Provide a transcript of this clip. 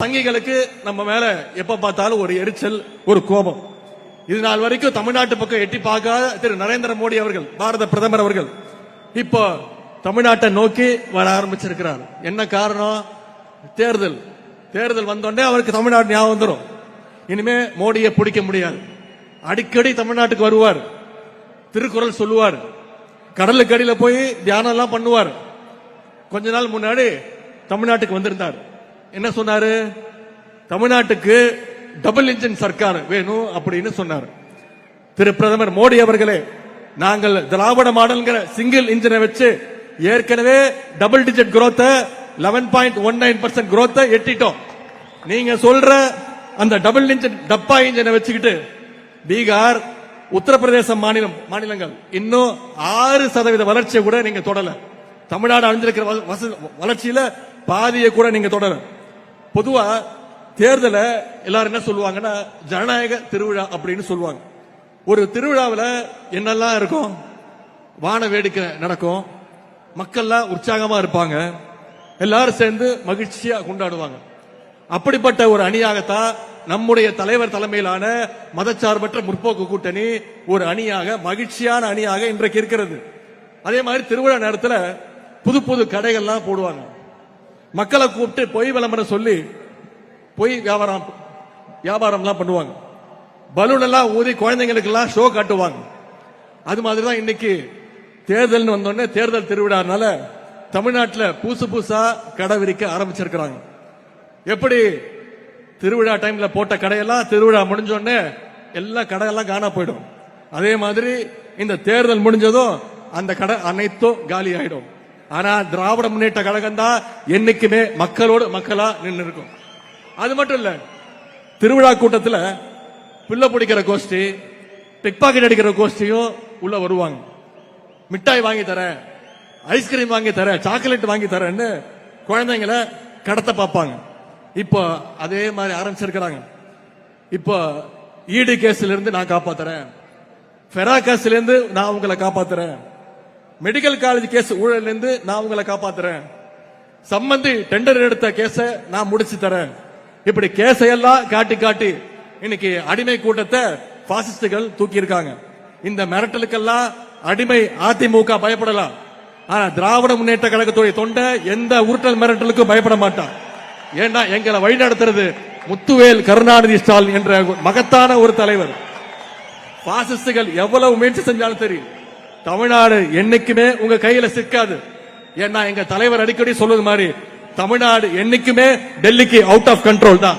சங்கிகளுக்கு நம்ம மேல எப்ப பார்த்தாலும் ஒரு எரிச்சல், ஒரு கோபம். இது நாள் வரைக்கும் தமிழ்நாட்டு பக்கம் எட்டி பார்க்காத திரு நரேந்திர மோடி அவர்கள், பாரத பிரதமர் அவர்கள் இப்போ தமிழ்நாட்டை நோக்கி வர ஆரம்பிச்சிருக்கிறார். என்ன காரணம்? தேர்தல் வந்தோடனே அவருக்கு தமிழ்நாடு ஞாபகம் வந்துடும். இனிமே மோடியை பிடிக்க முடியாது. அடிக்கடி தமிழ்நாட்டுக்கு வருவார், திருக்குறள் சொல்லுவார், கடலுக்கு அடியில போய் தியானம் எல்லாம் பண்ணுவார். கொஞ்ச நாள் முன்னாடி தமிழ்நாட்டுக்கு வந்திருந்தார். என்ன சொன்னாரு? தமிழ்நாட்டுக்கு டபுள் இன்ஜின் சர்க்கார் வேணும் அப்படின்னு சொன்னார். திரு பிரதமர் மோடி அவர்களே, நாங்கள் திராவிட மாடல்ங்கிற சிங்கிள் இன்ஜினை வச்சு ஏற்கனவே டபுள் டிஜிட் growth 11.19% growth எட்டிட்டோம். நீங்க சொல்ற அந்த டபுள் இன்ஜின் டப்பா இன்ஜினை வச்சுக்கிட்டு பீகார், உத்தரப்பிரதேச மாநிலங்கள் இன்னும் 6% வளர்ச்சியை கூட நீங்க தொடல. தமிழ்நாடு அடைஞ்சிருக்கிற வளர்ச்சியில பாதியை கூட நீங்க தொடர. பொதுவா தேர்தல எல்லாரும் என்ன சொல்லுவாங்கன்னா ஜனநாயக திருவிழா அப்படின்னு சொல்லுவாங்க. ஒரு திருவிழாவில் என்னெல்லாம் இருக்கும்? வான வேடிக்கை நடக்கும், மக்கள்லாம் உற்சாகமா இருப்பாங்க, எல்லாரும் சேர்ந்து மகிழ்ச்சியா கொண்டாடுவாங்க. அப்படிப்பட்ட ஒரு அணியாகத்தான் நம்முடைய தலைவர் தலைமையிலான மதச்சார்பற்ற முற்போக்கு கூட்டணி ஒரு அணியாக, மகிழ்ச்சியான அணியாக இன்றைக்கு இருக்கிறது. அதே மாதிரி திருவிழா நேரத்தில் புது புது கடைகள்லாம் போடுவாங்க. மக்களை கூப்பிட்டு பொய் விளம்பரம் சொல்லி பொய் வியாபாரம்லாம் பண்ணுவாங்க. பலூன் எல்லாம் ஊதி குழந்தைங்களுக்கு எல்லாம் ஷோ காட்டுவாங்க. அது மாதிரிதான் இன்னைக்கு தேர்தல் வந்தோடனே தேர்தல் திருவிழானால தமிழ்நாட்டில் புதுசா கடை விரிக்க ஆரம்பிச்சிருக்கிறாங்க. எப்படி திருவிழா டைம்ல போட்ட கடையெல்லாம் திருவிழா முடிஞ்சோடனே எல்லாம் கடையெல்லாம் காணா போயிடும். அதே மாதிரி இந்த தேர்தல் முடிஞ்சதும் அந்த கடை அனைத்தும் காலி ஆயிடும். ஆனா திராவிட முன்னேற்ற கழகம் தான் என்னைக்குமே மக்களோடு மக்களா நின்று இருக்கும். அது மட்டும் இல்ல, திருவிழா கூட்டத்தில் பிள்ளை பிடிக்கிற கோஷ்டி, பிக் பாக்கெட் அடிக்கிற கோஷ்டியும் உள்ள வருவாங்க. மிட்டாய் வாங்கி தரேன், ஐஸ்கிரீம் வாங்கி தரேன், சாக்லேட் வாங்கி தரேன்னு குழந்தைங்களை கடத்த பார்ப்பாங்க. இப்போ அதே மாதிரி ஆரம்பிச்சிருக்கிறாங்க. இப்போ ஈடு கேஸ்ல இருந்து நான் காப்பாத்துறேன், ஃபெரா கேஸ்ல இருந்து நான் உங்களை காப்பாத்துறேன், மெடிக்கல் காலேஜ் கேஸ் ஊழல் இருந்து நான் உங்களை காப்பாத்துறேன், சம்பந்தி டெண்டர் எடுத்த கேஸ நான் முடிச்சு தரேன். இப்படி கேஸையெல்லாம் காட்டி காட்டி இன்னைக்கு அடிமை கூட்டத்தை பாசிஸ்டுகள் தூக்கி இருக்காங்க. இந்த மிரட்டலுக்கெல்லாம் அடிமை அதிமுக பயப்படலாம். ஆனா திராவிட முன்னேற்ற கழகத்துடைய தொண்டை எந்த உருட்டல் மிரட்டலுக்கும் பயப்பட மாட்டான். ஏன்னா எங்களை வழிநடத்துறது முத்துவேல் கருணாநிதி ஸ்டாலின் என்ற மகத்தான ஒரு தலைவர். பாசிஸ்டுகள் எவ்வளவு முயற்சி செஞ்சாலும் தெரியும், தமிழ்நாடு என்னைக்குமே உங்க கையில சிக்காது. ஏன்னா எங்க தலைவர் அடிக்கடி சொல்வது மாதிரி தமிழ்நாடு என்னைக்குமே டெல்லிக்கு அவுட் ஆஃப் கண்ட்ரோல் தான்.